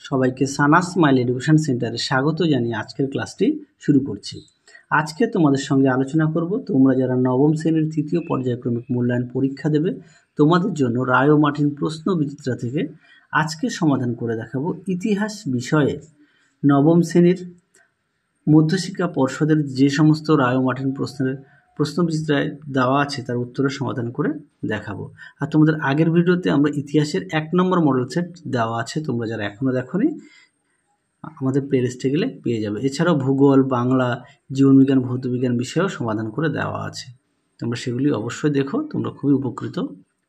সবাইকে সানা smile education সেন্টারে স্বাগত জানিয়ে আজকের ক্লাসটি শুরু করছি। আজকে তোমাদের সঙ্গে আলোচনা করব তোমরা যারা নবম শ্রেণীর তৃতীয় পর্যায়ক্রমিক মূল্যায়ন পরীক্ষা দেবে তোমাদের জন্য রায় ও মার্টিন প্রশ্ন বিচিত্রা থেকে আজকে সমাধান করে দেখাবো ইতিহাস বিষয়ে নবম শ্রেণীর মধ্যশিক্ষা পর্ষদের যে সমস্ত রায় ও মার্টিন প্রশ্ন বিচিত্রায় দেওয়া আছে তার উত্তরের সমাধান করে দেখাবো। আর তোমাদের আগের ভিডিওতে আমরা ইতিহাসের 1 নম্বর মডেল সেট দেওয়া আছে, তোমরা যারা এখনো দেখোনি আমাদের প্লেলিস্টে গেলে পেয়ে যাবে। এছাড়াও ভূগোল, বাংলা, জীবনবিজ্ঞান, ভৌতবিজ্ঞান বিষয়েও সমাধান করে দেওয়া আছে, তোমরা সেগুলি অবশ্যই দেখো, তোমরা খুবই উপকৃত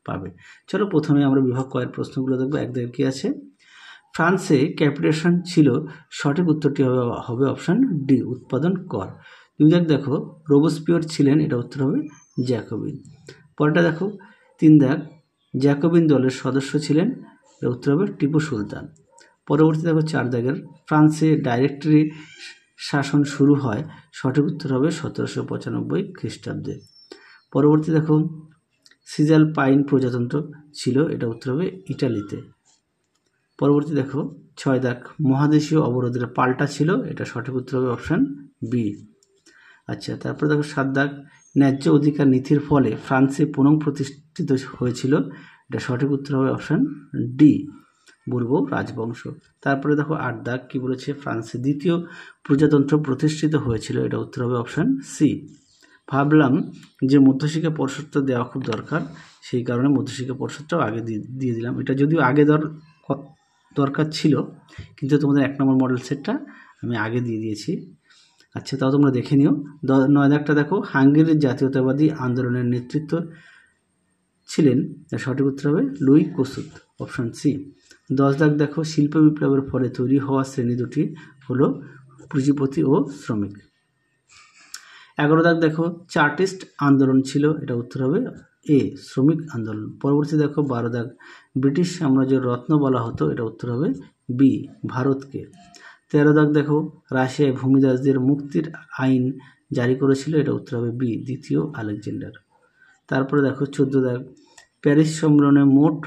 পাবে। চলো প্রথমে আমরা বিভাগ কয়ের প্রশ্নগুলো দেখবো। এক দিকে কি আছে, ফ্রান্সে ক্যাপিটেশন ছিল, সঠিক উত্তরটি হবে অপশন ডি, উৎপাদন কর। দুই দাগ দেখো, রোবসপিয়র ছিলেন, এটা উত্তর হবে জ্যাকোবিন। পরেরটা দেখো 3 দাগ, জ্যাকোবিন দলের সদস্য ছিলেন, এটা উত্তর হবে টিপু সুলতান। পরবর্তী দেখো 4 দাগের, ফ্রান্সে ডাইরেক্টরি শাসন শুরু হয়, সঠিক উত্তর হবে 1795 খ্রিস্টাব্দে। পরবর্তী দেখো, সিজাল পাইন প্রজাতন্ত্র ছিল, এটা উত্তর হবে ইটালিতে। পরবর্তী দেখো 6 দাগ, মহাদেশীয় অবরোধের পাল্টা ছিল, এটা সঠিক উত্তর হবে অপশন বি। আচ্ছা, তারপরে দেখো 7 দাগ, ন্যায্য অধিকার নীতির ফলে ফ্রান্সে পুনঃপ্রতিষ্ঠিত হয়েছিল, এটা সঠিক উত্তর হবে অপশন ডি, বুরবো রাজবংশ। তারপরে দেখো 8 দাগ, কি বলেছে, ফ্রান্সে দ্বিতীয় প্রজাতন্ত্র প্রতিষ্ঠিত হয়েছিল, এটা উত্তর হবে অপশন সি। ভাবলাম যে মধ্যশিক্ষা পর্ষদটা দেওয়া খুব দরকার, সেই কারণে মধ্যশিক্ষা পর্ষদটাও আগে দিয়ে দিলাম। এটা যদিও আগে দরকার ছিল, কিন্তু তোমাদের 1 নম্বর মডেল সেটটা আমি আগে দিয়ে দিয়েছি। আচ্ছা, তাও তোমরা দেখে নিও। 9 দাগটা দেখো, হাঙ্গেরির জাতীয়তাবাদী আন্দোলনের নেতৃত্ব ছিলেন, তার সঠিক উত্তর হবে লুই কোসুত, অপশন সি। 10 দাগ দেখো, শিল্প বিপ্লবের ফলে তৈরি হওয়া শ্রেণী দুটি হলো পুঁজিপতি ও শ্রমিক। 11 দাগ দেখো, চার্টিস্ট আন্দোলন ছিল, এটা উত্তর হবে এ, শ্রমিক আন্দোলন। পরবর্তী দেখো 12 দাগ, ব্রিটিশ সাম্রাজ্যের রত্ন বলা হতো, এটা উত্তর হবে বি, ভারতকে। 13 দাগ দেখো, রাশিয়ায় ভূমিদাসদের মুক্তির আইন জারি করেছিল, এটা উত্তর হবে বি, দ্বিতীয় আলেকজান্ডার। তারপরে দেখো 14 দাগ, প্যারিস সম্মেলনে মোট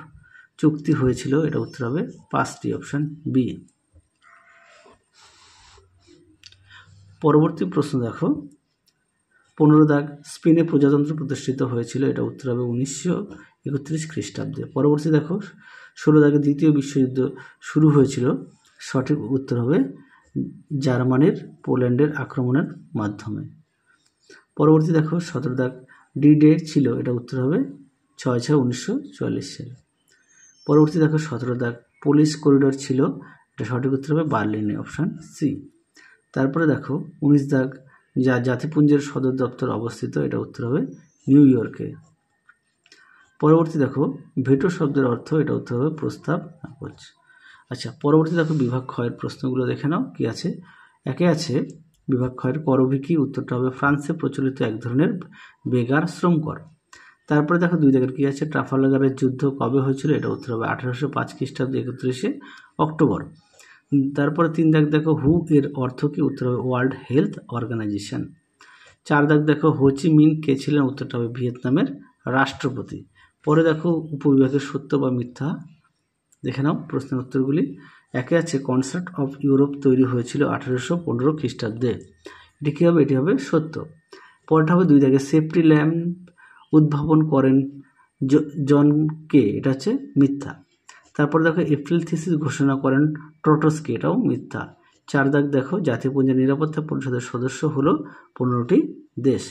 চুক্তি হয়েছিল, এটা উত্তর হবে 5টি, অপশন বি। পরবর্তী প্রশ্ন দেখো 15 দাগ, স্পেনে প্রজাতন্ত্র প্রতিষ্ঠিত হয়েছিল, এটা উত্তর হবে 1931 খ্রিস্টাব্দে। পরবর্তী দেখো 16 দাগে, দ্বিতীয় বিশ্বযুদ্ধ শুরু হয়েছিল, সঠিক উত্তর হবে জার্মানির পোল্যান্ডের আক্রমণের মাধ্যমে। পরবর্তী দেখো 17 দাগ, ডি ডে ছিল, এটা উত্তর হবে 6/6/1944 সালে। পরবর্তী দেখো 17 দাগ, পুলিশ করিডোর ছিল, এটা সঠিক উত্তর হবে বার্লিনে, অপশন সি। তারপরে দেখো 19 দাগ, যা জাতিপুঞ্জের সদর দপ্তর অবস্থিত, এটা উত্তর হবে নিউ ইয়র্কে। পরবর্তী দেখো ভেটো শব্দের অর্থ, এটা উত্তর হবে প্রস্তাব নাকচ। আচ্ছা, পরবর্তী দেখো বিভাগ ক্ষয়ের প্রশ্নগুলো দেখে নাও কি আছে। একে আছে বিভাগ ক্ষয়ের করভিকি, উত্তরটা হবে ফ্রান্সে প্রচলিত এক ধরনের বেগার শ্রম কর। তারপরে দেখো 2 দাগের কি আছে, ট্রাফালগারের যুদ্ধ কবে হয়েছিল, এটা উত্তর হবে 1805 খ্রিস্টাব্দে 31শে অক্টোবর। তারপরে 3 দাগ দেখো, হু এর অর্থ কি, উত্তর হবে ওয়ার্ল্ড হেলথ অর্গানাইজেশন। 4 দাগ দেখো, হোচি মিন কে ছিলেন, উত্তরটা হবে ভিয়েতনামের রাষ্ট্রপতি। পরে দেখো উপবিভাগের সত্য বা মিথ্যা দেখে নাও প্রশ্নের উত্তরগুলি। একে আছে, কনসার্ট অফ ইউরোপ তৈরি হয়েছিল 1815 খ্রিস্টাব্দে, এটি কী হবে, এটি হবে সত্য। পরেরটা হবে 2 দাগে, সেফটি ল্যাম্প উদ্ভাবন করেন জন কে, এটা হচ্ছে মিথ্যা। তারপরে দেখো, এপ্রিল থিসিস ঘোষণা করেন ট্রটস্কি, এটাও মিথ্যা। 4 দাগ দেখো, জাতিপুঞ্জের নিরাপত্তা পরিষদের সদস্য হলো 15টি দেশ।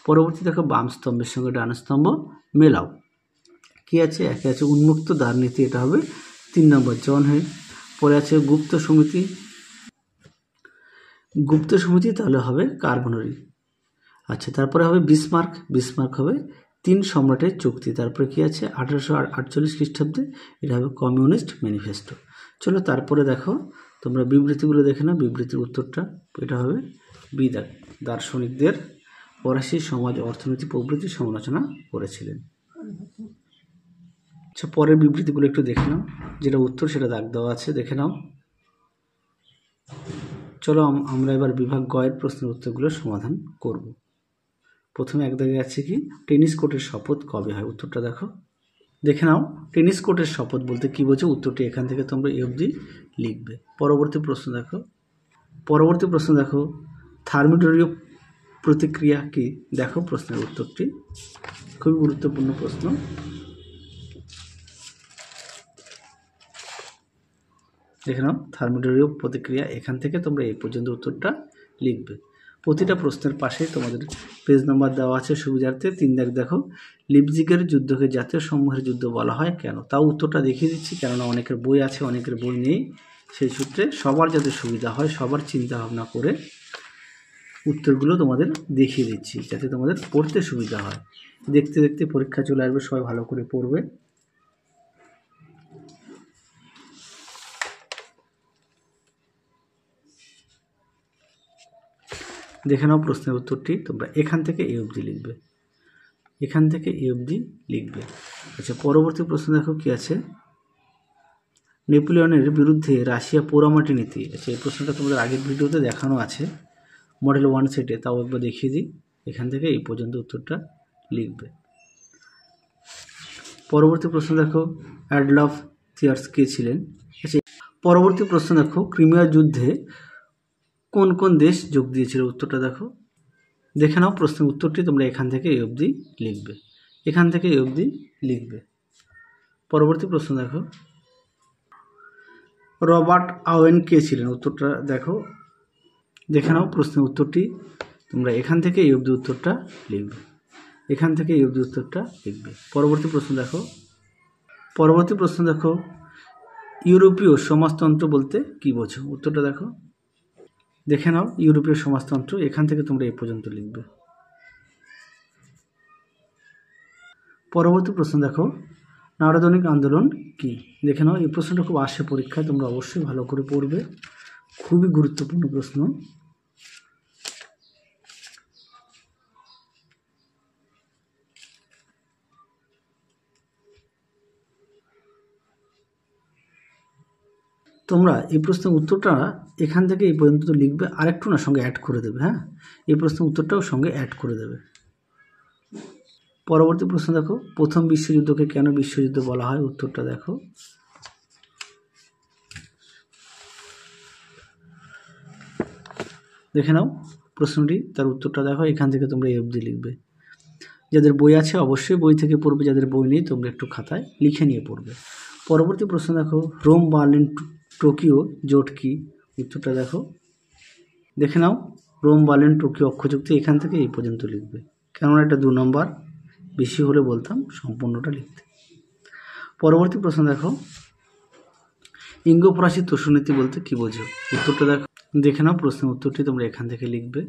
পরবর্তী দেখো, বাম স্তম্ভের সঙ্গে ডান স্তম্ভ মেলাও। কি আছে, একে আছে উন্মুক্ত দ্বার নীতি, এটা হবে 3 নম্বর জন হে। পরে আছে গুপ্ত সমিতি, তাহলে হবে কার্বনারি। আচ্ছা, তারপরে হবে বিসমার্ক হবে 3 সম্রাটের চুক্তি। তারপরে কি আছে, 1848 খ্রিস্টাব্দে, এটা হবে কমিউনিস্ট ম্যানিফেস্টো। চলো তারপরে দেখো তোমরা বিবৃতিগুলো দেখে নাও। বিবৃতির উত্তরটা এটা হবে বি, দার্শনিকদের ফরাসি সমাজ, অর্থনীতি প্রভৃতি সমালোচনা করেছিলেন। আচ্ছা, পরের বিবৃতিগুলো একটু দেখে নাও, যেটা উত্তর সেটা দাগ দেওয়া আছে, দেখে নাও। চলো আমরা এবার বিভাগ গয়ের প্রশ্নের উত্তরগুলো সমাধান করব। প্রথমে এক দাগে আছে কি, টেনিস কোর্টের শপথ কবে হয়, উত্তরটা দেখো দেখে নাও টেনিস কোর্টের শপথ বলতে কি বোঝো, উত্তরটি এখান থেকে তোমরা এ অবধি লিখবে। পরবর্তী প্রশ্ন দেখো থার্মোডোরীয় প্রতিক্রিয়া কি? দেখো প্রশ্নের উত্তরটি, খুবই গুরুত্বপূর্ণ প্রশ্ন। দেখে নাও থার্মোডোরীয় প্রতিক্রিয়া, এখান থেকে তোমরা এই পর্যন্ত উত্তরটা লিখবে। প্রতিটা প্রশ্নের পাশে তোমাদের পেজ নাম্বার দেওয়া আছে সুবিধার্থে। 3 দাগ দেখো লিপজিগের যুদ্ধকে জাতীয় সমূহের যুদ্ধ বলা হয় কেন? তাও উত্তরটা দেখিয়ে দিচ্ছি, কেননা অনেকের বই আছে অনেকের বই নেই, সেই সূত্রে সবার যাতে সুবিধা হয় সবার চিন্তা ভাবনা করে উত্তরগুলো তোমাদের দেখিয়ে দিচ্ছি, যাতে তোমাদের পড়তে সুবিধা হয়। দেখতে দেখতে পরীক্ষা চলে আসবে, সবাই ভালো করে পড়বে। দেখে নাও প্রশ্নের উত্তরটি, তোমরা এখান থেকে এ অবধি লিখবে, এখান থেকে এ অবধি লিখবে। আচ্ছা, পরবর্তী প্রশ্ন দেখো কি আছে, নেপোলিয়নের বিরুদ্ধে রাশিয়া পোড়ামাটি নীতি। আচ্ছা, এই প্রশ্নটা তোমাদের আগের ভিডিওতে দেখানো আছে মডেল 1 সেটে, তাও একবার দেখিয়ে দিই। এখান থেকে এই পর্যন্ত উত্তরটা লিখবে। পরবর্তী প্রশ্ন দেখো অ্যাডলফ হিটলার কে ছিলেন? আচ্ছা, পরবর্তী প্রশ্ন দেখো ক্রিমিয়া যুদ্ধে কোন কোন দেশ যোগ দিয়েছিল? উত্তরটা দেখো, দেখে নাও প্রশ্নের উত্তরটি তোমরা এখান থেকে এই অবধি লিখবে, এখান থেকে এই অবধি লিখবে। পরবর্তী প্রশ্ন দেখো রবার্ট আওয়েন কে ছিলেন? উত্তরটা দেখো, দেখে নাও প্রশ্নের উত্তরটি তোমরা এখান থেকে এই অবধি উত্তরটা লিখবে, এখান থেকে এই অবধি উত্তরটা লিখবে। পরবর্তী প্রশ্ন দেখো ইউরোপীয় সমাজতন্ত্র বলতে কি বোঝো? উত্তরটা দেখো, দেখে নাও ইউরোপীয় সমাজতন্ত্র, এখান থেকে তোমরা এই পর্যন্ত লিখবে। পরবর্তী প্রশ্ন দেখো নারদনিক আন্দোলন কি? দেখে নাও, এই প্রশ্নটা খুব আসে পরীক্ষায়, তোমরা অবশ্যই ভালো করে পড়বে, খুবই গুরুত্বপূর্ণ প্রশ্ন। তোমরা এই প্রশ্নের উত্তরটা এখান থেকে এই পর্যন্ত লিখবে, আরেকটু না সঙ্গে অ্যাড করে দেবে। হ্যাঁ, এই প্রশ্নের উত্তরটাও সঙ্গে অ্যাড করে দেবে। পরবর্তী প্রশ্ন দেখো প্রথম বিশ্বযুদ্ধকে কেন বিশ্বযুদ্ধ বলা হয়? উত্তরটা দেখো, দেখে নাও প্রশ্নটি, তার উত্তরটা দেখো, এখান থেকে তোমরা এই অবধি লিখবে। যাদের বই আছে অবশ্যই বই থেকে পড়বে, যাদের বই নেই তোমরা একটু খাতায় লিখে নিয়ে পড়বে। পরবর্তী প্রশ্ন দেখো রোম বার্লিন টোকিও জোট কি? উত্তরটা দেখো, দেখে নাও রোম বার্লিন টোকিও অক্ষযুক্তি, এখান থেকে এই পর্যন্ত লিখবে, কেননা এটা 2 নম্বর, বেশি হলে বলতাম সম্পূর্ণটা লিখতে। পরবর্তী প্রশ্ন দেখো ইঙ্গ ফরাসি তোষণীতি বলতে কি বোঝো? উত্তরটা দেখো, দেখে নাও প্রশ্নের উত্তরটি তোমরা এখান থেকে লিখবে,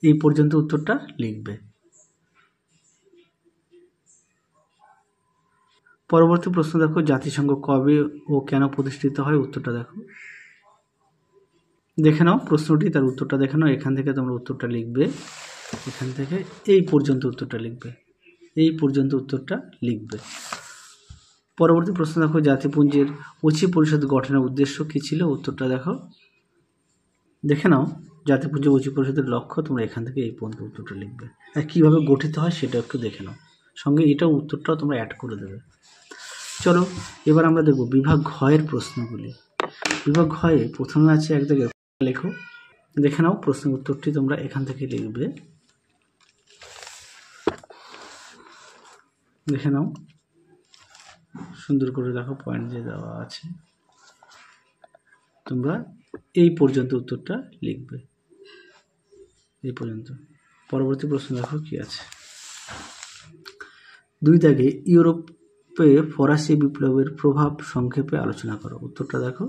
এই পর্যন্ত উত্তরটা লিখবে। পরবর্তী প্রশ্ন দেখো জাতিসংঘ কবে ও কেন প্রতিষ্ঠিত হয়? উত্তরটা দেখো, দেখে নাও প্রশ্নটি, তার উত্তরটা দেখে নাও, এখান থেকে তোমরা উত্তরটা লিখবে, এখান থেকে এই পর্যন্ত উত্তরটা লিখবে, এই পর্যন্ত উত্তরটা লিখবে। পরবর্তী প্রশ্ন দেখো জাতিপুঞ্জের উচি পরিষদ গঠনের উদ্দেশ্য কী ছিল? উত্তরটা দেখো, দেখে নাও জাতিপুঞ্জ উচি পরিষদের লক্ষ্য, তোমরা এখান থেকে এই পর্যন্ত উত্তরটা লিখবে। আর কীভাবে গঠিত হয় সেটা একটু দেখে নাও, সঙ্গে এটাও উত্তরটাও তোমরা অ্যাড করে দেবে। চলো এবার আমরা দেখব বিভাগ ঘয়ের প্রশ্নগুলি। বিভাগ ঘয়ে প্রথমে আছে এক জায়গায় লেখো, দেখে নাও প্রশ্নের উত্তরটি তোমরা এখান থেকে লিখবে, দেখে নাও সুন্দর করে দেখো পয়েন্ট যে দেওয়া আছে, তোমরা এই পর্যন্ত উত্তরটা লিখবে, এই পর্যন্ত। পরবর্তী প্রশ্ন দেখো কি আছে, 2 দাগে ইউরোপে ফরাসি বিপ্লবের প্রভাব সংক্ষেপে আলোচনা করো। উত্তরটা দেখো,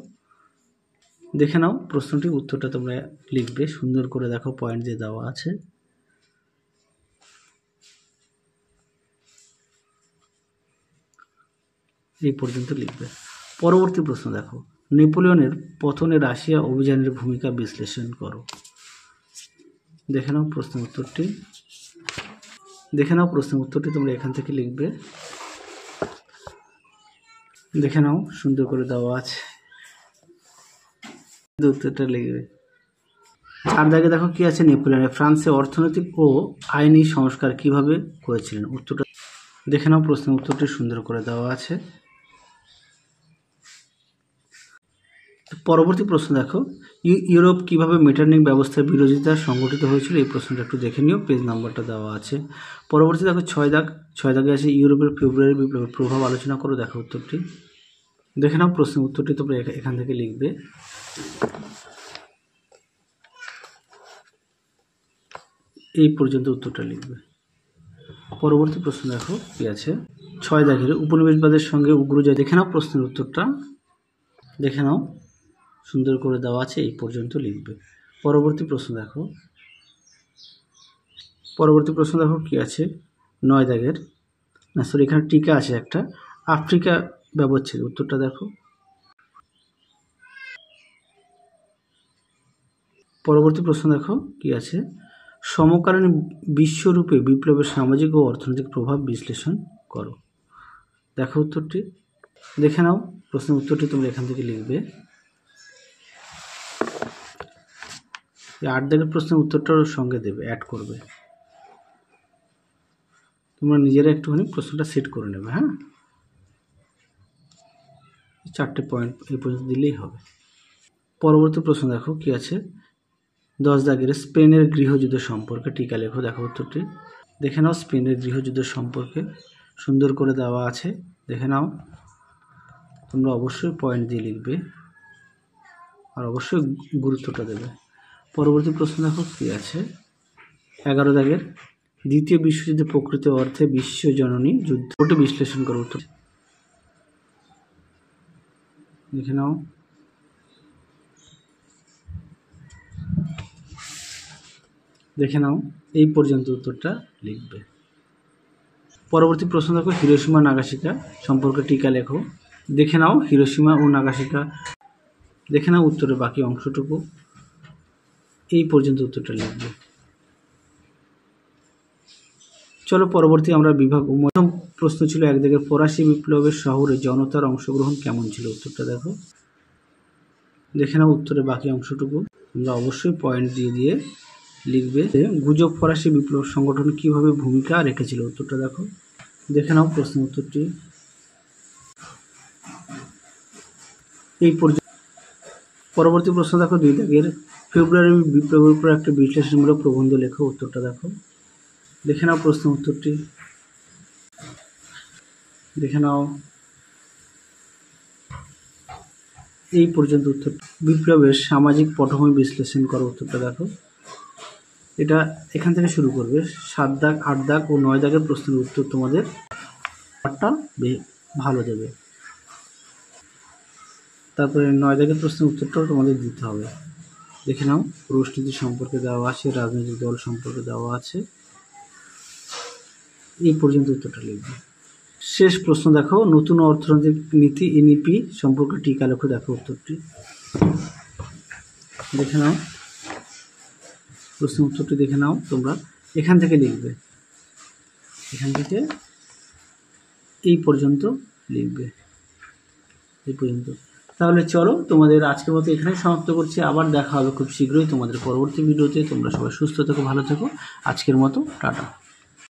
দেখে নাও প্রশ্নটি, উত্তরটা তোমরা লিখবে, সুন্দর করে দেখো পয়েন্ট যে দেওয়া আছে। এই পর্যন্ত লিখবে। পরবর্তী প্রশ্ন দেখো নেপোলিয়নের পতনে রাশিয়া অভিযানের ভূমিকা বিশ্লেষণ করো। দেখে নাও প্রশ্নের উত্তরটি, দেখে নাও প্রশ্নের উত্তরটি তোমরা এখান থেকে লিখবে, দেখে নাও সুন্দর করে দেওয়া আছে, উত্তরটা লিখবে। 4 দাগে দেখো কি আছে, নেপোলিয়ন ফ্রান্সে অর্থনৈতিক ও আইনি সংস্কার কিভাবে করেছিলেন? উত্তরটা দেখে নাও প্রশ্নের উত্তরটি সুন্দর করে দেওয়া আছে। পরবর্তী প্রশ্ন দেখো, ইউরোপ কিভাবে মেটারনিক ব্যবস্থার বিরোধিতা সংগঠিত হয়েছিল, এই প্রশ্নটা একটু দেখে নিও, পেজ নাম্বারটা দেওয়া আছে। পরবর্তী দেখো 6 দাগে আছে ইউরোপের ফেব্রুয়ারি বিপ্লবের প্রভাব আলোচনা করো, দেখো উত্তরটি। দেখে নাও প্রশ্নের উত্তরটি তোমরা এখান থেকে লিখবে। এই পর্যন্ত উত্তরটা লিখবে। পরবর্তী প্রশ্ন দেখো কি আছে, 6 দাগের উপনিবেশবাদের সঙ্গে উগ্রজয়, দেখে নাও প্রশ্নের উত্তরটা, দেখে নাও সুন্দর করে দেওয়া আছে, এই পর্যন্ত লিখবে। পরবর্তী প্রশ্ন দেখো কি আছে, 9 দাগের, না সরি এখানে টিকা আছে একটা, আফ্রিকা ব্যবচ্ছেদ, উত্তরটা দেখো। পরবর্তী প্রশ্ন দেখো কি আছে, সমকালীন বিশ্বরূপে বিপ্লবের সামাজিক ও অর্থনৈতিক প্রভাব বিশ্লেষণ করো, দেখো উত্তরটি। দেখে নাও প্রশ্নের উত্তরটি তোমরা এখান থেকে লিখবে। 8 দাগের প্রশ্নের উত্তরটার সঙ্গে দেবে, অ্যাড করবে। তোমরা নিজেরা একটুখানি প্রশ্নটা সেট করে নেবে। হ্যাঁ, 4টে পয়েন্ট এই পর্যন্ত দিলেই হবে। পরবর্তী প্রশ্ন দেখো কি আছে, 10 দাগের স্পেনের গৃহযুদ্ধ সম্পর্কে টিকা লেখো, দেখো উত্তরটি। দেখে নাও স্পেনের গৃহযুদ্ধ সম্পর্কে সুন্দর করে দেওয়া আছে, দেখে নাও। তোমরা অবশ্যই পয়েন্ট দিয়ে লিখবে আর অবশ্যই গুরুত্বটা দেবে। পরবর্তী প্রশ্ন দেখো কি আছে, 11 দাগের দ্বিতীয় বিশ্বযুদ্ধে প্রকৃত অর্থে বিশ্বজননী যুদ্ধটি বিশ্লেষণ করো, উত্তর। দেখে নাও। দেখে নাও এই পর্যন্ত উত্তরটা লিখবে। পরবর্তী প্রশ্ন দেখো, হিরোশিমা নাগাসাকি সম্পর্কে টিকা লেখো, দেখে নাও হিরোশিমা ও নাগাসাকি, দেখে নাও উত্তরের বাকি অংশটুকু, এই পর্যন্ত উত্তরটা লিখবে। চলো পরবর্তী আমরা বিভাগ। প্রথম প্রশ্ন ছিল 1 দাগের ফরাসি বিপ্লবের শহরে জনতার অংশগ্রহণ কেমন ছিল, উত্তরটা দেখো। দেখে নাও উত্তরের বাকি অংশটুকু, তোমরা অবশ্যই পয়েন্ট দিয়ে লিখবে। গুজব ফরাসি বিপ্লব সংগঠন কিভাবে ভূমিকা রেখেছিল, উত্তরটা দেখো। দেখে নাও প্রশ্নের উত্তরটি, এই পর্যন্ত। পরবর্তী প্রশ্ন দেখো 2 দাগের ফেব্রুয়ারি বিপ্লবের উপর একটা বিশ্লেষণমূলক প্রবন্ধ লেখো, উত্তরটা দেখো। দেখে নাও প্রশ্ন উত্তরটি, দেখে নাও এই পর্যন্ত উত্তর। বিপ্লবের সামাজিক পটভূমি বিশ্লেষণ করো, উত্তরটা দেখো। এটা এখান থেকে শুরু করবে। 7 দাগ 8 দাগ ও 9 দাগের প্রশ্নের উত্তর তোমাদের ভালো দেবে। তারপরে 9 দাগের প্রশ্নের উত্তরটাও তোমাদের দিতে হবে। দেখে নাও পরিস্থিতি সম্পর্কে দেওয়া আছে, রাজনৈতিক দল সম্পর্কে দেওয়া আছে, এই পর্যন্ত উত্তরটা লিখবে। শেষ প্রশ্ন দেখো, নতুন অর্থনৈতিক নীতি এনইপি সম্পর্কে টিকা লেখো, দেখো উত্তরটি। দেখে নাও প্রশ্নের উত্তরটি, দেখে নাও তোমরা এখান থেকে লিখবে, এখান থেকে এই পর্যন্ত লিখবে, এই পর্যন্ত। তাহলে চলো তোমাদের আজকের মতো এখানে সমাপ্ত করছি, আবার দেখা হবে খুব শীঘ্রই তোমাদের পরবর্তী ভিডিওতে। তোমরা সবাই সুস্থ থেকো, ভালো থেকো, আজকের মতো টাটা।